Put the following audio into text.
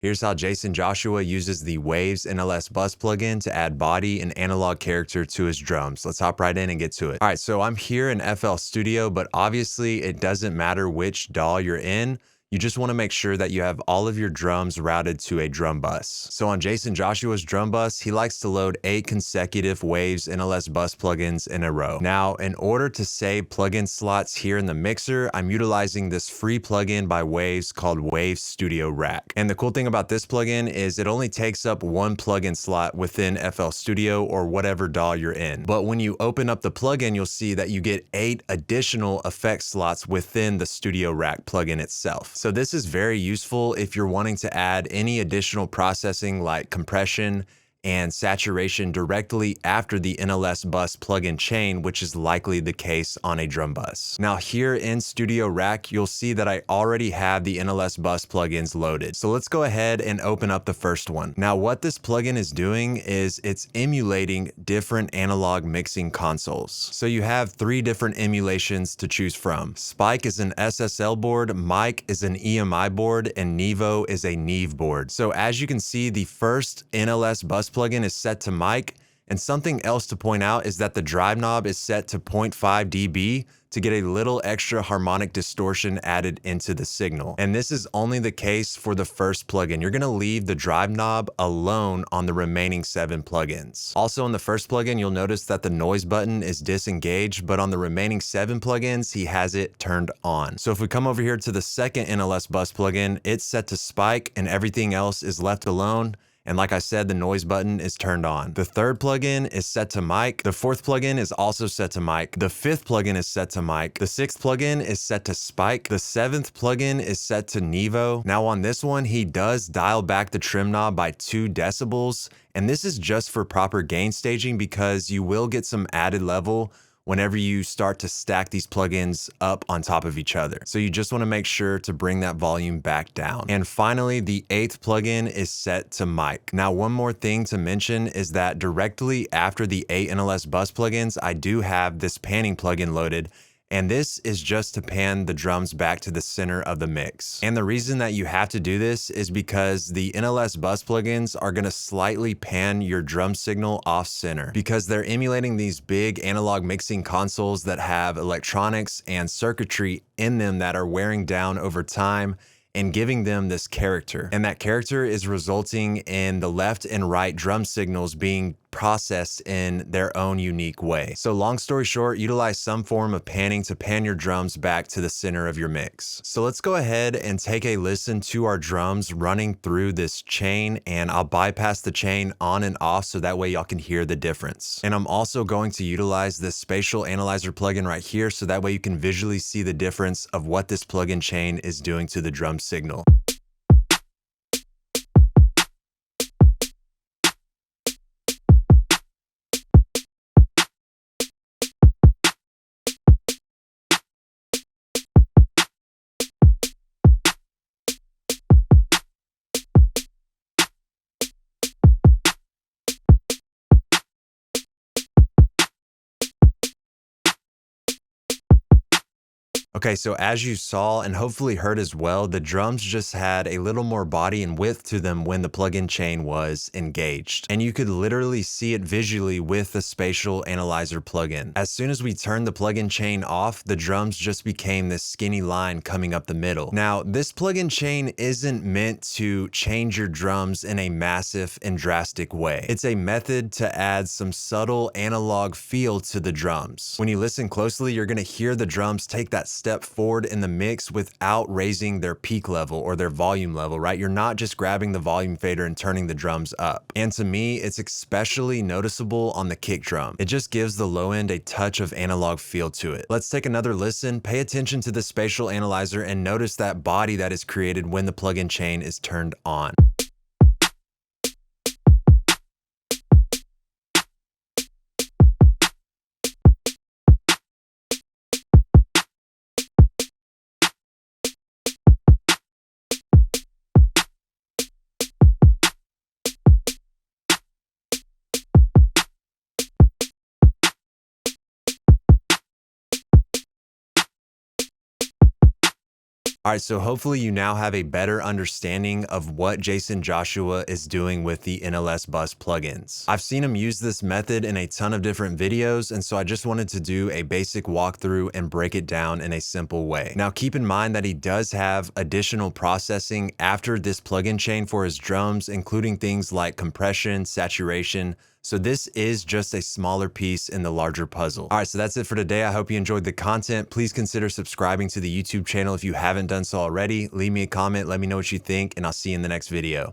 Here's how Jaycen Joshua uses the Waves NLS Buss plugin to add body and analog character to his drums. Let's hop right in and get to it. All right, so I'm here in FL Studio, but obviously it doesn't matter which DAW you're in. You just want to make sure that you have all of your drums routed to a drum bus. So on Jaycen Joshua's drum bus, he likes to load 8 consecutive Waves NLS Buss plugins in a row. Now, in order to save plugin slots here in the mixer, I'm utilizing this free plugin by Waves called Waves Studio Rack. And the cool thing about this plugin is it only takes up 1 plugin slot within FL Studio or whatever DAW you're in. But when you open up the plugin, you'll see that you get 8 additional effect slots within the Studio Rack plugin itself. So this is very useful if you're wanting to add any additional processing like compression and saturation directly after the NLS Buss plugin chain, which is likely the case on a drum bus. Now here in Studio Rack, you'll see that I already have the NLS Buss plugins loaded. So let's go ahead and open up the first one. Now what this plugin is doing is it's emulating different analog mixing consoles. So you have 3 different emulations to choose from. Spike is an SSL board, Mic is an EMI board, and Nevo is a Neve board. So as you can see, the first NLS Buss plugin is set to mic, and something else to point out is that the drive knob is set to 0.5 dB to get a little extra harmonic distortion added into the signal. And this is only the case for the first plugin. You're gonna leave the drive knob alone on the remaining 7 plugins. Also on the first plugin, you'll notice that the noise button is disengaged, but on the remaining 7 plugins, he has it turned on. So if we come over here to the second NLS Buss plugin, it's set to spike and everything else is left alone. And like I said, the noise button is turned on. The third plugin is set to mic. The fourth plugin is also set to mic. The fifth plugin is set to mic. The sixth plugin is set to spike. The seventh plugin is set to Nevo. Now on this one, he does dial back the trim knob by 2 decibels. And this is just for proper gain staging because you will get some added level whenever you start to stack these plugins up on top of each other. So you just want to make sure to bring that volume back down. And finally, the 8th plugin is set to mic. Now, one more thing to mention is that directly after the 8 NLS Buss plugins, I do have this panning plugin loaded. And this is just to pan the drums back to the center of the mix. And the reason that you have to do this is because the NLS Buss plugins are gonna slightly pan your drum signal off center because they're emulating these big analog mixing consoles that have electronics and circuitry in them that are wearing down over time and giving them this character. And that character is resulting in the left and right drum signals being processed in their own unique way. So long story short, utilize some form of panning to pan your drums back to the center of your mix. So let's go ahead and take a listen to our drums running through this chain, and I'll bypass the chain on and off so that way y'all can hear the difference. And I'm also going to utilize this spatial analyzer plugin right here so that way you can visually see the difference of what this plugin chain is doing to the drum signal. Okay, so as you saw and hopefully heard as well, the drums just had a little more body and width to them when the plugin chain was engaged. And you could literally see it visually with the spatial analyzer plugin. As soon as we turned the plugin chain off, the drums just became this skinny line coming up the middle. Now, this plugin chain isn't meant to change your drums in a massive and drastic way. It's a method to add some subtle analog feel to the drums. When you listen closely, you're gonna hear the drums take that step forward in the mix without raising their peak level or their volume level, right? You're not just grabbing the volume fader and turning the drums up. And to me, it's especially noticeable on the kick drum. It just gives the low end a touch of analog feel to it. Let's take another listen, pay attention to the spatial analyzer and notice that body that is created when the plugin chain is turned on. All right, so hopefully you now have a better understanding of what Jaycen Joshua is doing with the NLS Buss plugins. I've seen him use this method in a ton of different videos, and so I just wanted to do a basic walkthrough and break it down in a simple way. Now, keep in mind that he does have additional processing after this plugin chain for his drums, including things like compression, saturation. So this is just a smaller piece in the larger puzzle. All right, so that's it for today. I hope you enjoyed the content. Please consider subscribing to the YouTube channel if you haven't done so already. Leave me a comment, let me know what you think, and I'll see you in the next video.